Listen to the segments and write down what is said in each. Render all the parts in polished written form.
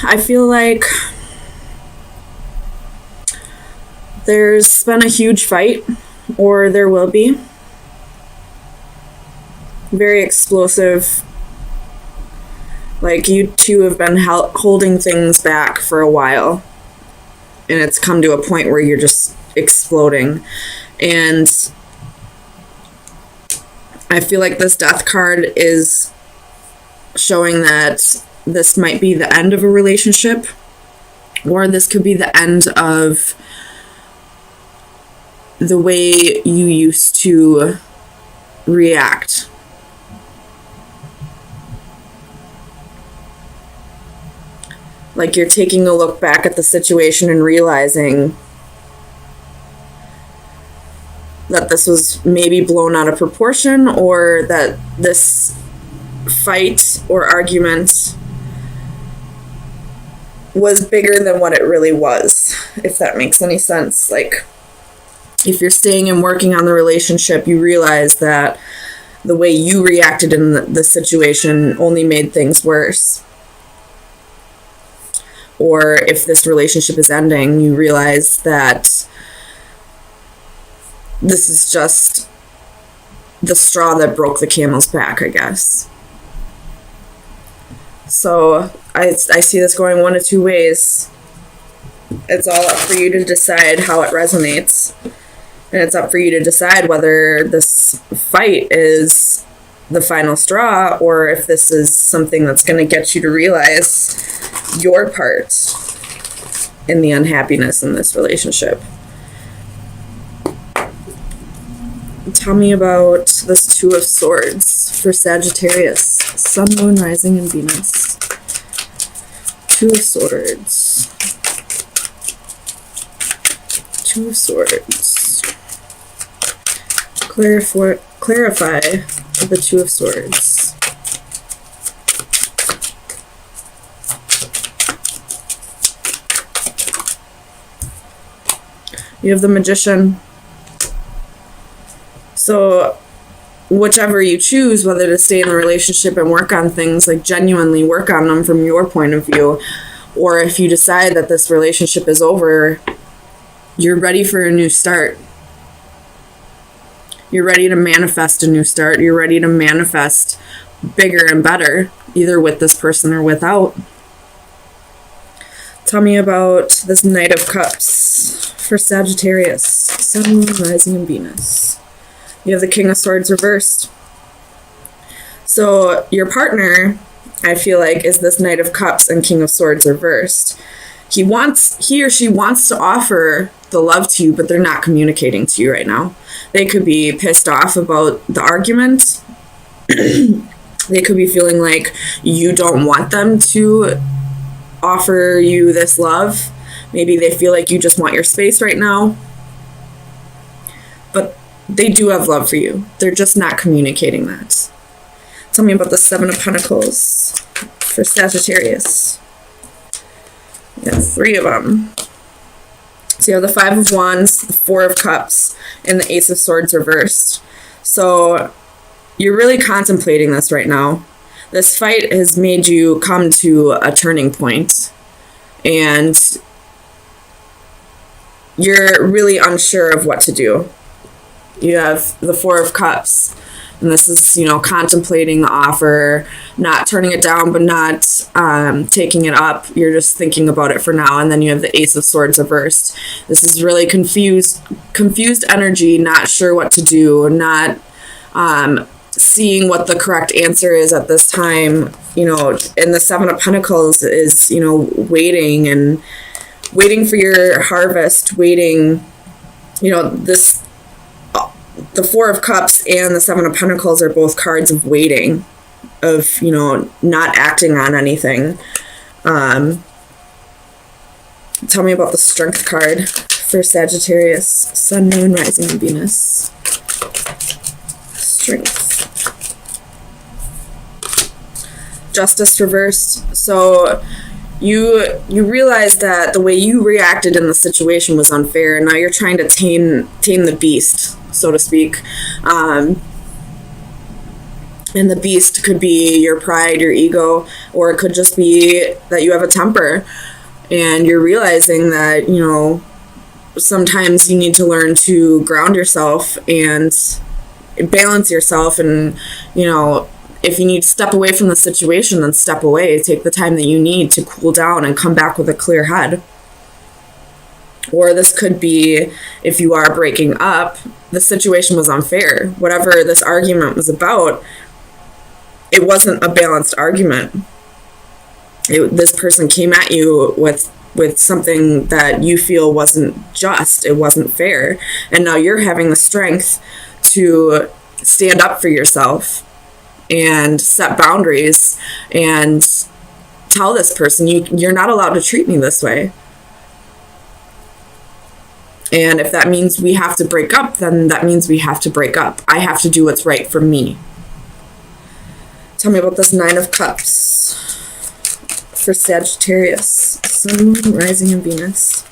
I feel like there's been a huge fight, or there will be. Very explosive. Like, you two have been holding things back for a while, and it's come to a point where you're just exploding. And I feel like this death card is showing that this might be the end of a relationship, or this could be the end of the way you used to react. Like, you're taking a look back at the situation and realizing that this was maybe blown out of proportion, or that this fight or argument was bigger than what it really was, if that makes any sense. Like, if you're staying and working on the relationship, you realize that the way you reacted in the situation only made things worse. Or if this relationship is ending, you realize that this is just the straw that broke the camel's back, I guess. So I see this going one of two ways. It's all up for you to decide how it resonates. And it's up for you to decide whether this fight is the final straw, or if this is something that's going to get you to realize your part in the unhappiness in this relationship. Tell me about this Two of Swords for Sagittarius, Sun, Moon, Rising, and Venus. Two of Swords. Two of Swords. Clarify the Two of Swords. You have the Magician. So whichever you choose, whether to stay in the relationship and work on things, like genuinely work on them from your point of view, or if you decide that this relationship is over, you're ready for a new start. You're ready to manifest a new start. You're ready to manifest bigger and better, either with this person or without. Tell me about this Knight of Cups for Sagittarius, Sun, Moon, Rising, and Venus. You have the King of Swords reversed. So your partner, I feel like, is this Knight of Cups and King of Swords reversed. He or she wants to offer the love to you, but they're not communicating to you right now. They could be pissed off about the argument. They could be feeling like you don't want them to offer you this love. Maybe they feel like you just want your space right now. But they do have love for you. They're just not communicating that. Tell me about the Seven of Pentacles for Sagittarius. You got three of them. So you have the Five of Wands, the Four of Cups, and the Ace of Swords reversed. So you're really contemplating this right now. This fight has made you come to a turning point, and you're really unsure of what to do. You have the Four of Cups, and this is, contemplating the offer, not turning it down, but not taking it up. You're just thinking about it for now. And then you have the Ace of Swords reversed. This is really confused energy, not sure what to do, not seeing what the correct answer is at this time. And the Seven of Pentacles is, waiting for your harvest, waiting, the Four of Cups and the Seven of Pentacles are both cards of waiting, of, not acting on anything. Tell me about the Strength card for Sagittarius, Sun, Moon, Rising, and Venus. Strength. Justice reversed. So you realize that the way you reacted in the situation was unfair, and now you're trying to tame the beast, so to speak. And the beast could be your pride, your ego, or it could just be that you have a temper and you're realizing that, you know, sometimes you need to learn to ground yourself and balance yourself. And, you know, if you need to step away from the situation, then step away. Take the time that you need to cool down and come back with a clear head. Or this could be, if you are breaking up, the situation was unfair. Whatever this argument was about, it wasn't a balanced argument. This person came at you with something that you feel wasn't just, it wasn't fair. And now you're having the strength to stand up for yourself and set boundaries and tell this person, you're not allowed to treat me this way. And if that means we have to break up, then that means we have to break up. I have to do what's right for me. Tell me about this 9 of Cups for Sagittarius. Sun, Moon, Rising, and Venus.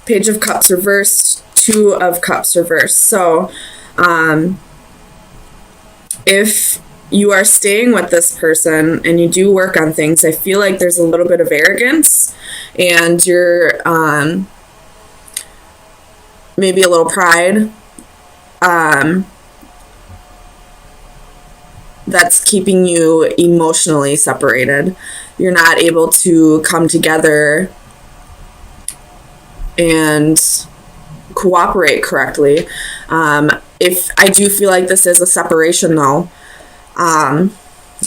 Page of Cups reversed. 2 of Cups reversed. So, if you are staying with this person and you do work on things, I feel like there's a little bit of arrogance and you're maybe a little pride that's keeping you emotionally separated. You're not able to come together and cooperate correctly. If I do feel like this is a separation though,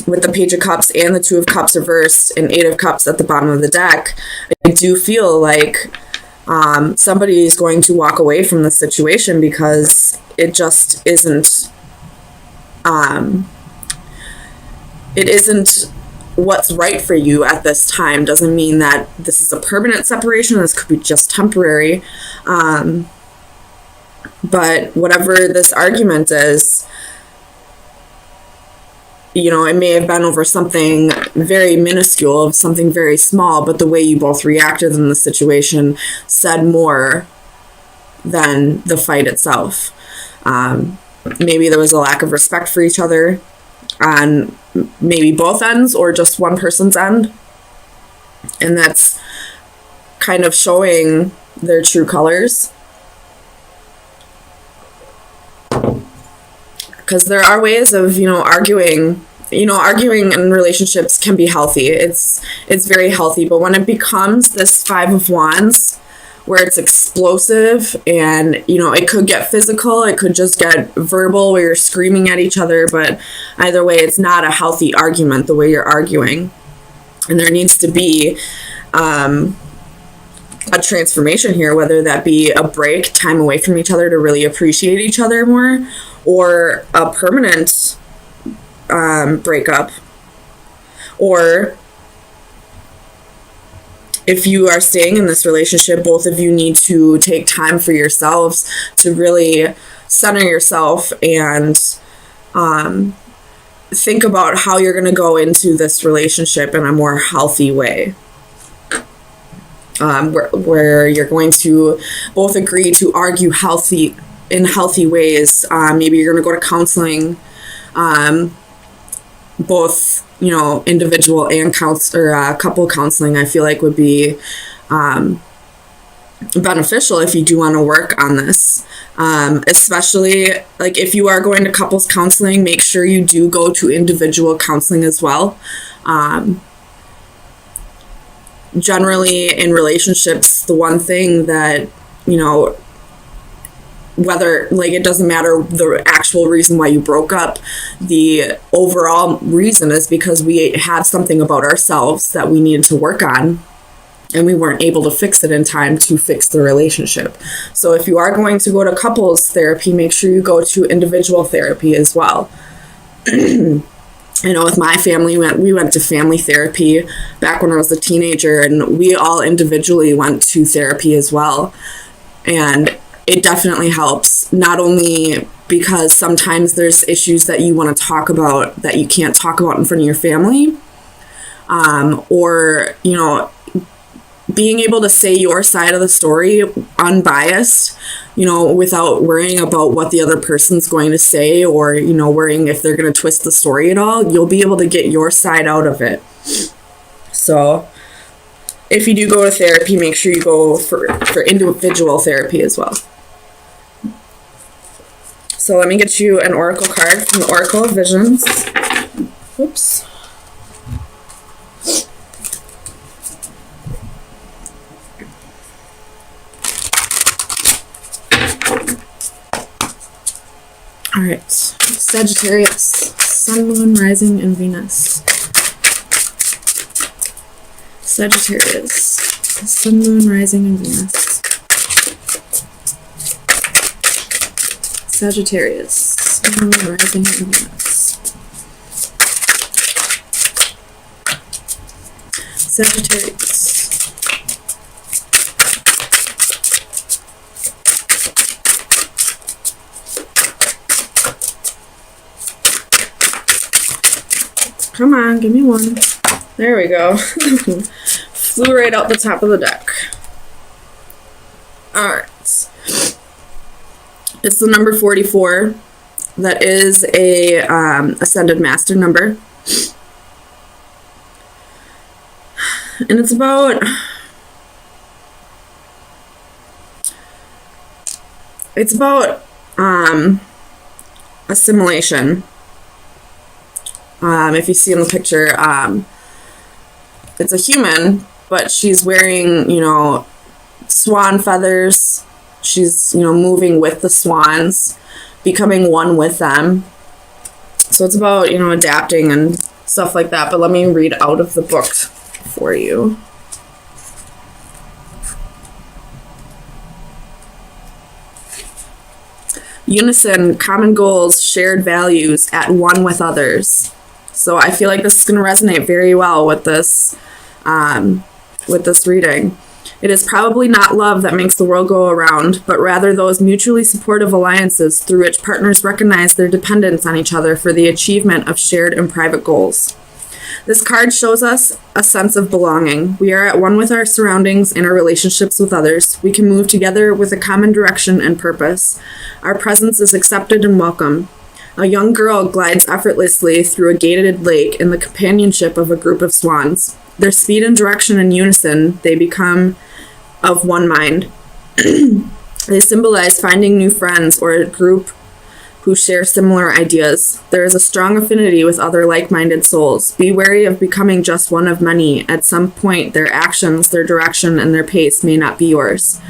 with the Page of Cups and the 2 of Cups reversed and 8 of Cups at the bottom of the deck, I do feel like somebody is going to walk away from the situation because it just isn't it isn't what's right for you at this time. Doesn't mean that this is a permanent separation. This could be just temporary. But whatever this argument is, you know, it may have been over something very minuscule, something very small, but the way you both reacted in the situation said more than the fight itself. Maybe there was a lack of respect for each other on maybe both ends or just one person's end. And that's kind of showing their true colors. Because there are ways of, arguing. Arguing in relationships can be healthy. It's very healthy. But when it becomes this 5 of Wands, where it's explosive and, it could get physical, it could just get verbal where you're screaming at each other. But either way, it's not a healthy argument the way you're arguing. And there needs to be a transformation here, whether that be a break, time away from each other to really appreciate each other more, or a permanent breakup. Or if you are staying in this relationship, both of you need to take time for yourselves to really center yourself and think about how you're going to go into this relationship in a more healthy way. Where you're going to both agree to argue in healthy ways. Maybe you're going to go to counseling, both, individual and couple counseling, I feel like would be beneficial if you do want to work on this. Especially like if you are going to couples counseling, make sure you do go to individual counseling as well. Generally in relationships, the one thing that, whether, it doesn't matter the actual reason why you broke up, the overall reason is because we had something about ourselves that we needed to work on, and we weren't able to fix it in time to fix the relationship. So if you are going to go to couples therapy, make sure you go to individual therapy as well. I know with my family, we went to family therapy back when I was a teenager, and we all individually went to therapy as well. And it definitely helps, not only because sometimes there's issues that you want to talk about that you can't talk about in front of your family, or, being able to say your side of the story unbiased, without worrying about what the other person's going to say, or, worrying if they're going to twist the story at all, you'll be able to get your side out of it. So if you do go to therapy, make sure you go for individual therapy as well. So let me get you an oracle card from the Oracle of Visions. Oops. All right, Sagittarius, Sun, Moon, Rising, and Venus. Sagittarius, Sun, Moon, Rising, and Venus. Sagittarius, Sun, Moon, Rising, and Venus. Sagittarius. Come on, give me one. There we go. Flew right out the top of the deck. Alright. It's the number 44. That is a Ascended Master number. And it's about... assimilation. If you see in the picture, it's a human, but she's wearing, swan feathers. She's, moving with the swans, becoming one with them. So it's about, adapting and stuff like that. But let me read out of the book for you. Unison, common goals, shared values, at one with others. So I feel like this is going to resonate very well with this reading. It is probably not love that makes the world go around, but rather those mutually supportive alliances through which partners recognize their dependence on each other for the achievement of shared and private goals. This card shows us a sense of belonging. We are at one with our surroundings and our relationships with others. We can move together with a common direction and purpose. Our presence is accepted and welcome. A young girl glides effortlessly through a gated lake in the companionship of a group of swans. Their speed and direction in unison, they become of one mind. They symbolize finding new friends or a group who share similar ideas. There is a strong affinity with other like-minded souls. Be wary of becoming just one of many. At some point, their actions, their direction, and their pace may not be yours.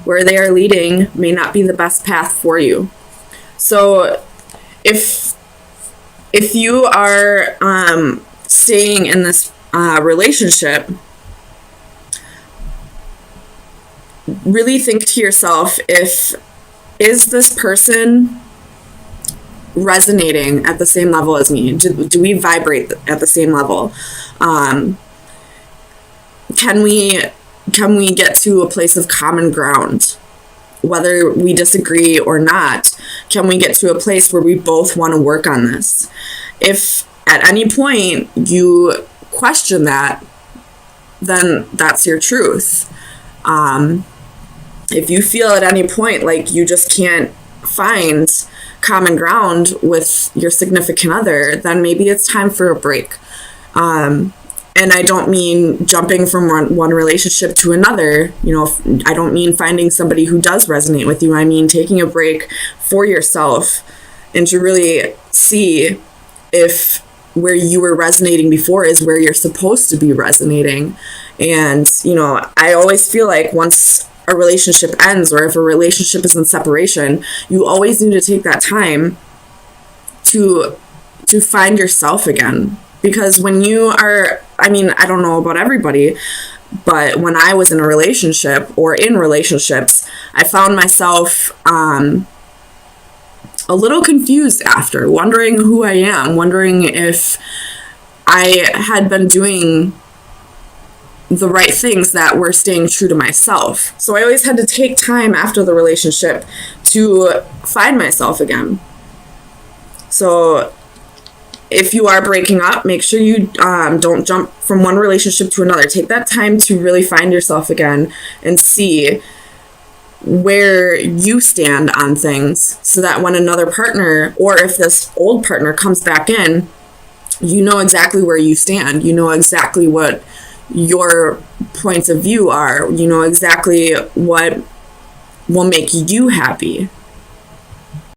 Where they are leading may not be the best path for you. So if you are staying in this relationship, really think to yourself, is this person resonating at the same level as me? Do we vibrate at the same level? Can we get to a place of common ground? Whether we disagree or not, can we get to a place where we both want to work on this? If at any point you question that, then that's your truth. If you feel at any point like you just can't find common ground with your significant other, then maybe it's time for a break. And I don't mean jumping from one relationship to another. I don't mean finding somebody who does resonate with you. I mean taking a break for yourself and to really see if where you were resonating before is where you're supposed to be resonating. And, I always feel like once a relationship ends, or if a relationship is in separation, you always need to take that time to find yourself again. Because when you are, I don't know about everybody, but when I was in a relationship or in relationships, I found myself a little confused after, wondering who I am, wondering if I had been doing the right things that were staying true to myself. So I always had to take time after the relationship to find myself again. So if you are breaking up, make sure you don't jump from one relationship to another. Take that time to really find yourself again and see where you stand on things, so that when another partner, or if this old partner comes back in, you know exactly where you stand. You know exactly what your points of view are. You know exactly what will make you happy.